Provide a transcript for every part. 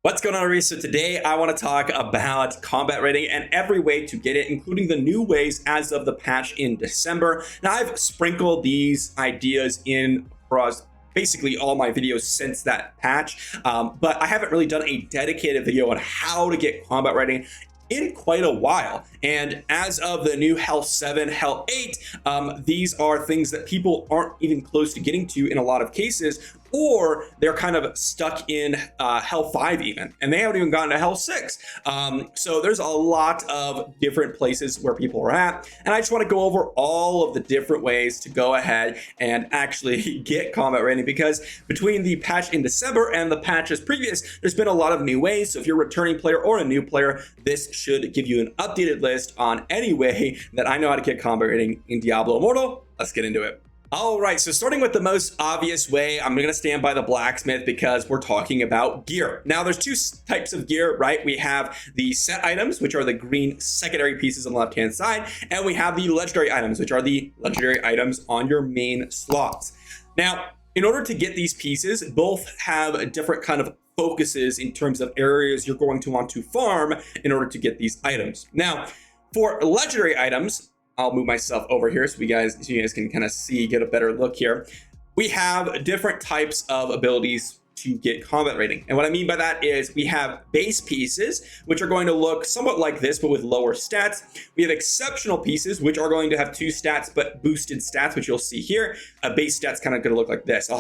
What's going on, everybody? So today I want to talk about combat rating and every way to get it, including the new ways as of the patch in December. Now, I've sprinkled these ideas in across basically all my videos since that patch, but I haven't really done a dedicated video on how to get combat rating in quite a while. And as of the new Hell 7, Hell 8, these are things that people aren't even close to getting to in a lot of cases, or they're kind of stuck in Hell 5 even, and they haven't even gotten to Hell 6. So there's a lot of different places where people are at, and I just want to go over all of the different ways to go ahead and actually get combat rating, because between the patch in December and the patches previous, there's been a lot of new ways. So if you're a returning player or a new player, this should give you an updated list on any way that I know how to get combat rating in Diablo Immortal. Let's get into it. All right, so starting with the most obvious way, I'm gonna stand by the blacksmith because we're talking about gear. Now, there's two types of gear, right? We have the set items, which are the green secondary pieces on the left-hand side, and we have the legendary items, which are the legendary items on your main slots. Now, in order to get these pieces, both have a different kind of focuses in terms of areas you're going to want to farm in order to get these items. Now, for legendary items, I'll move myself over here so you guys can kind of get a better look here. We have different types of abilities to get combat rating. And what I mean by that is we have base pieces, which are going to look somewhat like this, but with lower stats. We have exceptional pieces, which are going to have 2 stats, but boosted stats, which you'll see here. A base stat's kind of going to look like this. It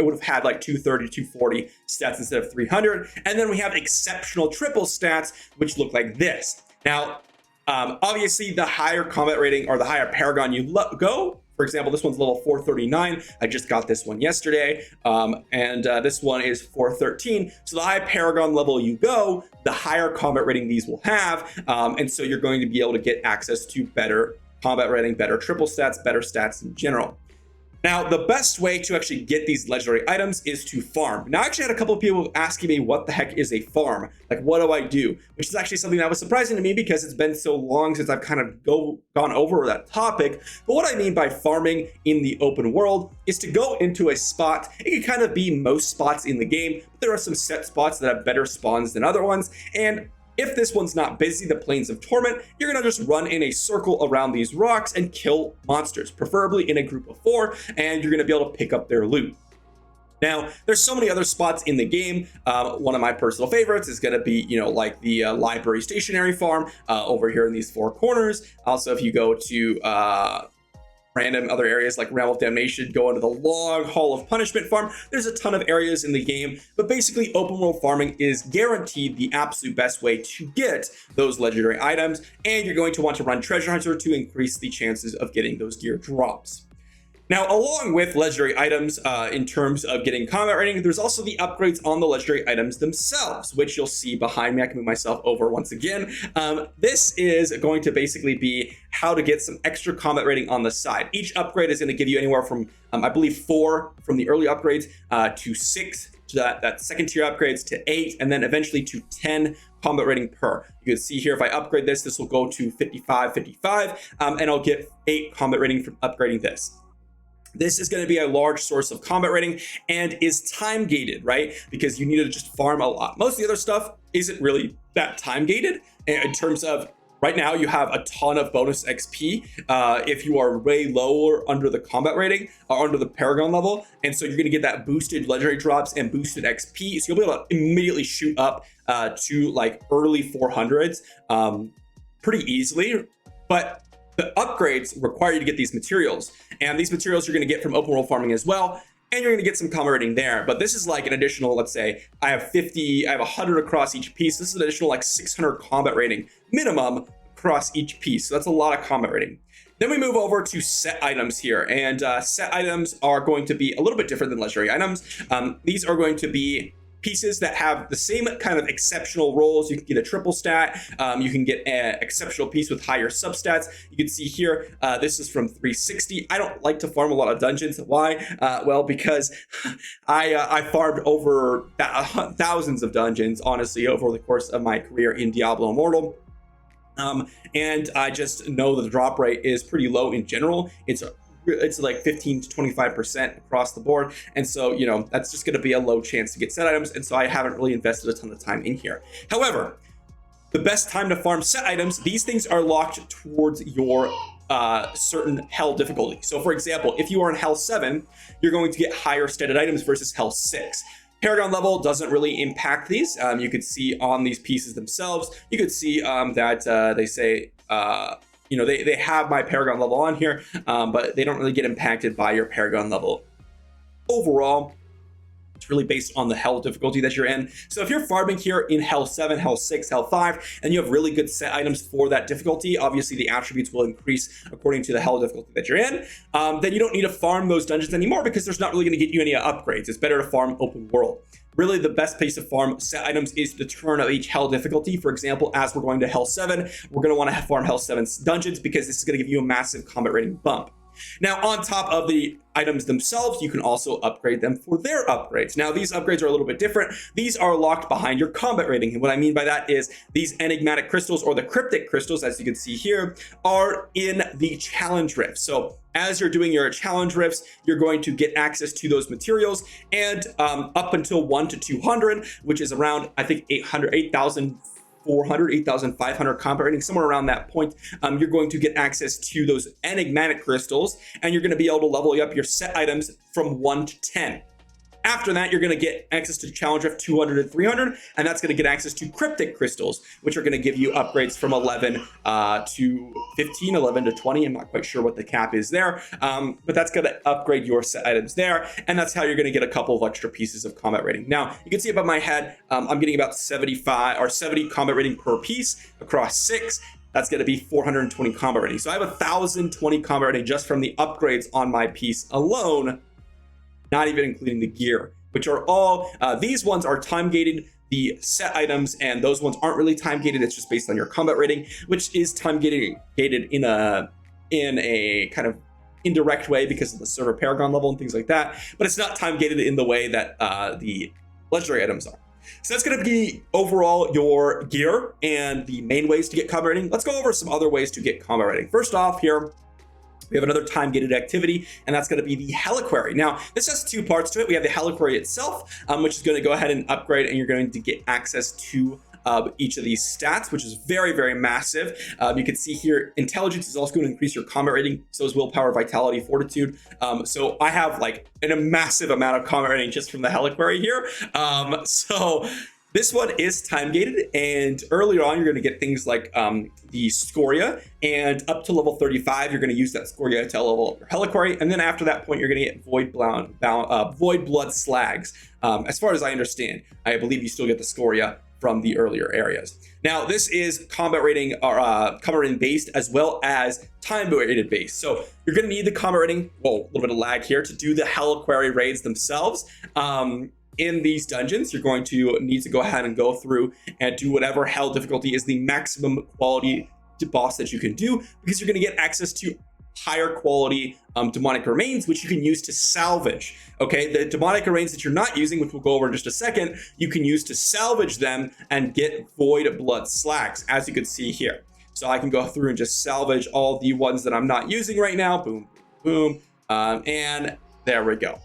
would have had like 230, 240 stats instead of 300. And then we have exceptional triple stats, which look like this. Now, obviously, the higher combat rating or the higher paragon you go, for example, this one's level 439. I just got this one yesterday, and this one is 413. So the higher paragon level you go, the higher combat rating these will have, and so you're going to be able to get access to better combat rating, better triple stats, better stats in general. Now, the best way to actually get these legendary items is to farm. Now, I actually had a couple of people asking me what the heck is a farm? Like, what do I do? Which is actually something that was surprising to me because it's been so long since I've kind of gone over that topic. But what I mean by farming in the open world is to go into a spot. It can kind of be most spots in the game, but there are some set spots that have better spawns than other ones. And if this one's not busy, the Plains of Torment, you're gonna just run in a circle around these rocks and kill monsters, preferably in a group of 4, and you're gonna be able to pick up their loot. Now, there's so many other spots in the game. One of my personal favorites is gonna be, like the library stationary farm over here in these 4 corners. Also, if you go to random other areas like Realm of Damnation, go into the long Hall of Punishment farm. There's a ton of areas in the game, but basically open world farming is guaranteed the absolute best way to get those legendary items, and you're going to want to run Treasure Hunter to increase the chances of getting those gear drops. Now, along with legendary items in terms of getting combat rating, there's also the upgrades on the legendary items themselves, which you'll see behind me. I can move myself over once again. This is going to basically be how to get some extra combat rating on the side. Each upgrade is going to give you anywhere from, I believe, 4 from the early upgrades to 6 to that second tier upgrades to 8, and then eventually to 10 combat rating per. You can see here, if I upgrade this will go to 55, and I'll get 8 combat rating from upgrading this. This is going to be a large source of combat rating and is time gated, right? Because you need to just farm a lot. Most of the other stuff isn't really that time gated in terms of right now you have a ton of bonus XP if you are way lower under the combat rating or under the paragon level. And so you're going to get that boosted legendary drops and boosted XP. So you'll be able to immediately shoot up to like early 400s pretty easily. But the upgrades require you to get these materials, and these materials you're going to get from open world farming as well, and you're going to get some combat rating there. But this is like an additional, let's say I have 100 across each piece. This is an additional like 600 combat rating minimum across each piece. So that's a lot of combat rating. Then we move over to set items here, and set items are going to be a little bit different than legendary items. These are going to be pieces that have the same kind of exceptional rolls. You can get a triple stat. You can get an exceptional piece with higher substats. You can see here, this is from 360. I don't like to farm a lot of dungeons. Why? Well, because I farmed over thousands of dungeons, honestly, over the course of my career in Diablo Immortal. And I just know that the drop rate is pretty low in general. It's it's like 15 to 25% across the board. And so, you know, that's just going to be a low chance to get set items. And so I haven't really invested a ton of time in here. However, the best time to farm set items, these things are locked towards your certain hell difficulty. So for example, if you are in hell 7, you're going to get higher stated items versus hell 6. Paragon level doesn't really impact these. You could see on these pieces themselves, you could see that they say, you know, they have my Paragon level on here, but they don't really get impacted by your Paragon level. Overall, it's really based on the hell difficulty that you're in. So if you're farming here in hell 7, hell 6, hell 5, and you have really good set items for that difficulty, obviously the attributes will increase according to the hell difficulty that you're in, then you don't need to farm those dungeons anymore because there's not really going to get you any upgrades. It's better to farm open world. Really, the best place to farm set items is the turn of each hell difficulty. For example, as we're going to hell 7, we're going to want to farm hell 7 dungeons because this is going to give you a massive combat rating bump. Now, on top of the items themselves, you can also upgrade them for their upgrades. Now, these upgrades are a little bit different. These are locked behind your combat rating. And what I mean by that is these enigmatic crystals, or the cryptic crystals, as you can see here, are in the challenge rift. So as you're doing your challenge rifts, you're going to get access to those materials, and up until 1 to 200, which is around, I think, 8,400, 8,500 combat rating, somewhere around that point, you're going to get access to those enigmatic crystals, and you're going to be able to level up your set items from 1 to 10. After that, you're going to get access to challenge rift 200 and 300, and that's going to get access to cryptic crystals, which are going to give you upgrades from 11 to 15, 11 to 20. I'm not quite sure what the cap is there, but that's going to upgrade your set items there, and that's how you're going to get a couple of extra pieces of combat rating. Now, you can see above my head, I'm getting about 75 or 70 combat rating per piece across 6. That's going to be 420 combat rating. So I have 1,020 combat rating just from the upgrades on my piece alone, not even including the gear, which are all, these ones are time gated, the set items, and those ones aren't really time gated. It's just based on your combat rating, which is time gated in a kind of indirect way because of the server Paragon level and things like that. But it's not time gated in the way that the legendary items are. So that's going to be overall your gear and the main ways to get combat rating. Let's go over some other ways to get combat rating. First off here, we have another time-gated activity, and that's going to be the Helliquary. Now, this has 2 parts to it. We have the Helliquary itself, which is going to go ahead and upgrade, and you're going to get access to each of these stats, which is very, very massive. You can see here, intelligence is also going to increase your combat rating. So is willpower, vitality, fortitude. So I have like a massive amount of combat rating just from the Helliquary here. So this one is time gated, and earlier on, you're going to get things like the Scoria, and up to level 35, you're going to use that Scoria to level up your Helliquary, and then after that point, you're going to get Void Blood Slags. As far as I understand, I believe you still get the Scoria from the earlier areas. Now, this is combat rating based as well as time rated based. So you're going to need the combat rating, whoa, a little bit of lag here, to do the Helliquary raids themselves. In these dungeons, you're going to need to go ahead and go through and do whatever hell difficulty is the maximum quality boss that you can do, because you're going to get access to higher quality demonic remains, which you can use to salvage. Okay, the demonic remains that you're not using, which we'll go over in just a second, you can use to salvage them and get Void Blood Slags, as you can see here. So I can go through and just salvage all the ones that I'm not using right now. Boom, boom, and there we go.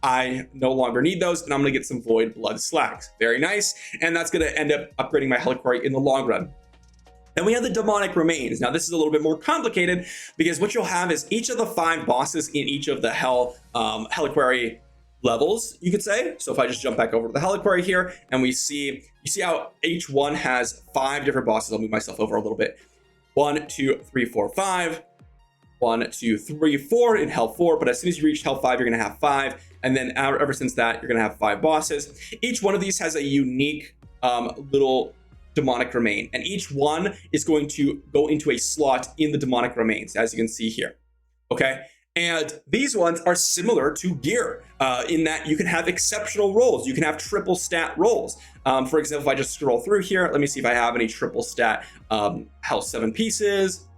I no longer need those, and I'm going to get some Void Blood Slags. Very nice. And that's going to end up upgrading my Helliquary in the long run. Then we have the demonic remains. Now, this is a little bit more complicated because what you'll have is each of the 5 bosses in each of the Helliquary levels, you could say. So if I just jump back over to the Helliquary here, and you see how each one has 5 different bosses. I'll move myself over a little bit. 1, 2, 3, 4, 5. 1, 2, 3, 4 in Hell 4. But as soon as you reach Hell 5, you're going to have 5. And then ever since that, you're going to have 5 bosses. Each one of these has a unique little demonic remain, and each one is going to go into a slot in the demonic remains, as you can see here. Okay, and these ones are similar to gear in that you can have exceptional rolls. You can have triple stat rolls. For example, if I just scroll through here, let me see if I have any triple stat Hell 7 pieces.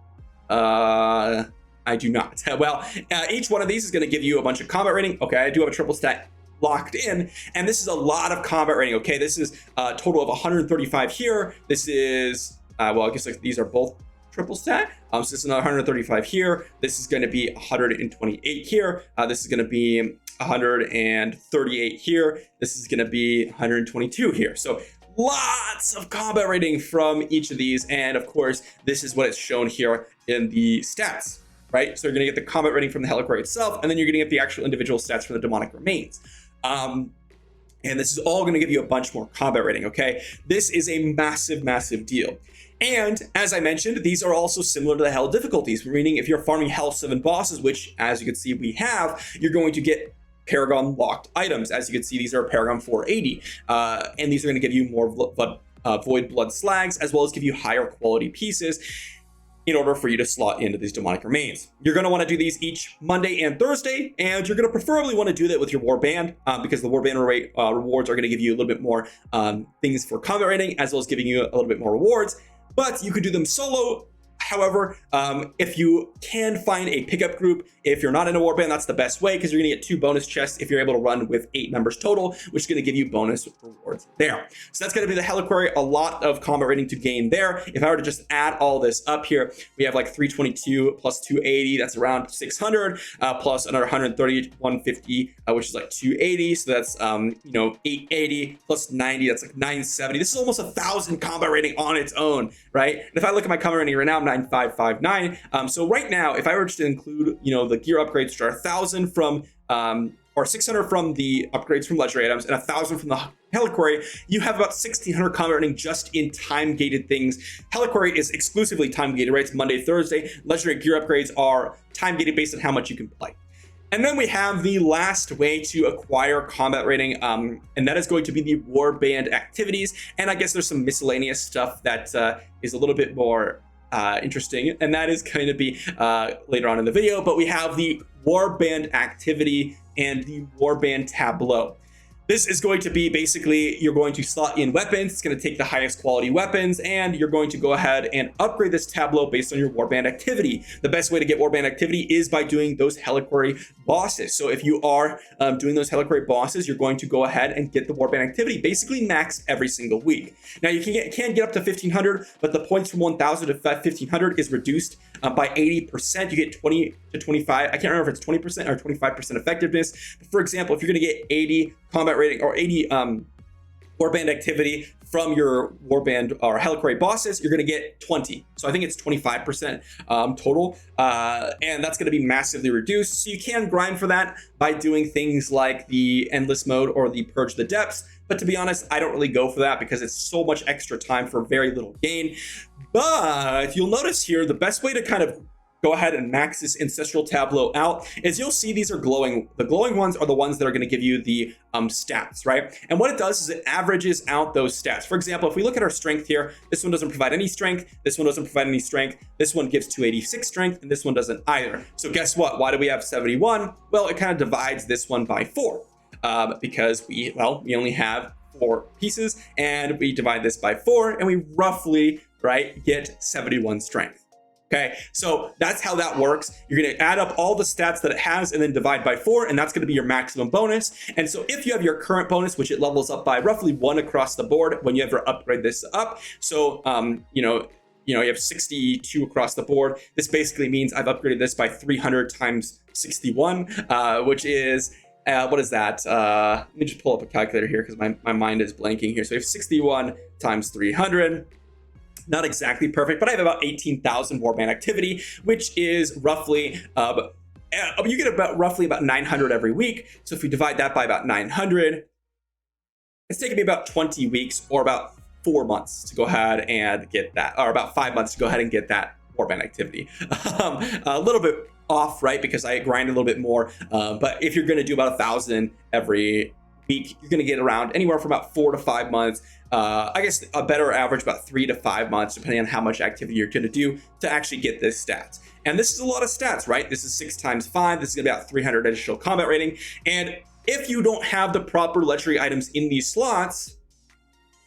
I do not. Well, each one of these is going to give you a bunch of combat rating. Okay, I do have a triple stat locked in, and this is a lot of combat rating. Okay, this is a total of 135 here. This is well, I guess like these are both triple stat. So this is another 135 here. This is going to be 128 here. This is going to be 138 here. This is going to be 122 here. So lots of combat rating from each of these. And of course, this is what is shown here in the stats, right? So you're going to get the combat rating from the Helliquary itself, and then you're going to get the actual individual stats from the demonic remains. And this is all going to give you a bunch more combat rating, okay? This is a massive, massive deal. And as I mentioned, these are also similar to the hell difficulties, meaning if you're farming hell 7 bosses, which as you can see we have, you're going to get Paragon locked items. As you can see, these are Paragon 480. And these are going to give you more Void Blood Slags, as well as give you higher quality pieces in order for you to slot into these demonic remains. You're going to want to do these each Monday and Thursday, and you're going to preferably want to do that with your Warband, because the Warband rewards are going to give you a little bit more things for combat rating, as well as giving you a little bit more rewards. But you could do them solo. However, if you can find a pickup group, if you're not in a Warband, that's the best way, because you're going to get 2 bonus chests if you're able to run with 8 members total, which is going to give you bonus rewards there. So that's going to be the Helliquary. A lot of combat rating to gain there. If I were to just add all this up here, we have like 322 plus 280, that's around 600, plus another 130, 150, which is like 280. So that's 880 plus 90, that's like 970. This is almost 1,000 combat rating on its own, right? And if I look at my combat rating right now, I'm 9559. So right now, if I were to include, the gear upgrades, which are 1,000 from, or 600 from the upgrades from legendary items and 1,000 from the Helliquary, you have about 1,600 combat rating just in time-gated things. Helliquary is exclusively time-gated, right? It's Monday, Thursday. Legendary gear upgrades are time-gated based on how much you can play. And then we have the last way to acquire combat rating, and that is going to be the Warband activities. And I guess there's some miscellaneous stuff that is a little bit more interesting, and that is going to be later on in the video. But we have the Warband activity and the Warband tableau. This is going to be basically, you're going to slot in weapons. It's going to take the highest quality weapons, and you're going to go ahead and upgrade this tableau based on your Warband activity. The best way to get Warband activity is by doing those Helliquary bosses. So if you are doing those Helliquary bosses, you're going to go ahead and get the Warband activity basically maxed every single week. Now you can get up to 1,500, but the points from 1,000 to 1,500 is reduced by 80%. You get 20 to 25. I can't remember if it's 20% or 25% effectiveness. But for example, if you're going to get 80 combat rating or 80 Warband activity from your Warband or Helliquary bosses, you're going to get 20. So I think it's 25% total. And that's going to be massively reduced. So you can grind for that by doing things like the Endless mode or the Purge the Depths. But to be honest, I don't really go for that because it's so much extra time for very little gain. But you'll notice here, the best way to kind of go ahead and max this ancestral tableau out is you'll see these are glowing. The glowing ones are the ones that are going to give you the stats, right? And what it does is it averages out those stats. For example, if we look at our strength here, this one doesn't provide any strength, this one doesn't provide any strength, this one gives 286 strength, and this one doesn't either. So guess what? Why do we have 71? Well, it kind of divides this one by 4 because we only have 4 pieces, and we divide this by 4, and we roughly, right, get 71 strength. Okay, so that's how that works. You're going to add up all the stats that it has and then divide by 4, and that's going to be your maximum bonus. And so if you have your current bonus, which it levels up by roughly 1 across the board when you ever upgrade this up. So, you have 62 across the board. This basically means I've upgraded this by 300 times 61, which is, what is that? Let me just pull up a calculator here because my mind is blanking here. So we have 61 times 300. Not exactly perfect, but I have about 18,000 Warband activity, which is roughly, you get roughly about 900 every week. So if we divide that by about 900, it's taking me about 20 weeks or about 4 months to go ahead and get that, or about 5 months to go ahead and get that Warband activity. A little bit off, right? Because I grind a little bit more. But if you're going to do about 1,000 every week, you're going to get around anywhere from about 4 to 5 months. I guess a better average about 3 to 5 months, depending on how much activity you're going to do to actually get this stats. And this is a lot of stats, right? This is 6 times 5. This is going to be about 300 additional combat rating. And if you don't have the proper legendary items in these slots,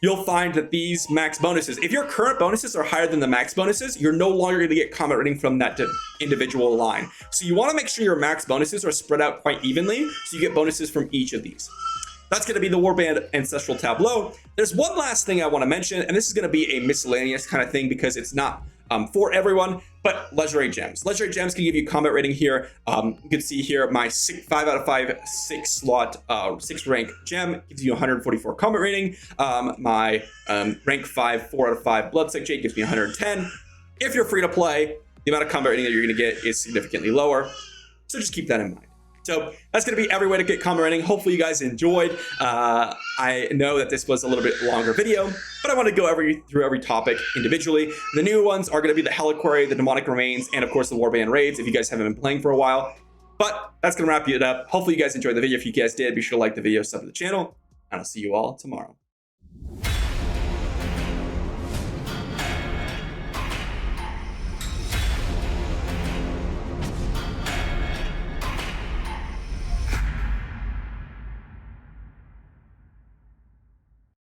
you'll find that these max bonuses, if your current bonuses are higher than the max bonuses, you're no longer going to get combat rating from that individual line. So you want to make sure your max bonuses are spread out quite evenly, so you get bonuses from each of these. That's going to be the Warband Ancestral Tableau. There's one last thing I want to mention, and this is going to be a miscellaneous kind of thing because it's not for everyone. But legendary gems can give you combat rating here. You can see here my 5 out of 5 6 slot 6 rank gem gives you 144 combat rating. My rank 5 4 out of 5 bloodsuck jade gives me 110. If you're free to play, the amount of combat rating that you're going to get is significantly lower, so just keep that in mind. So that's going to be every way to get combat rating. Hopefully you guys enjoyed. I know that this was a little bit longer video, but I want to go through every topic individually. The new ones are going to be the Helliquary, the Demonic Remains, and of course the Warband raids if you guys haven't been playing for a while. But that's going to wrap it up. Hopefully you guys enjoyed the video. If you guys did, be sure to like the video, sub to the channel, and I'll see you all tomorrow.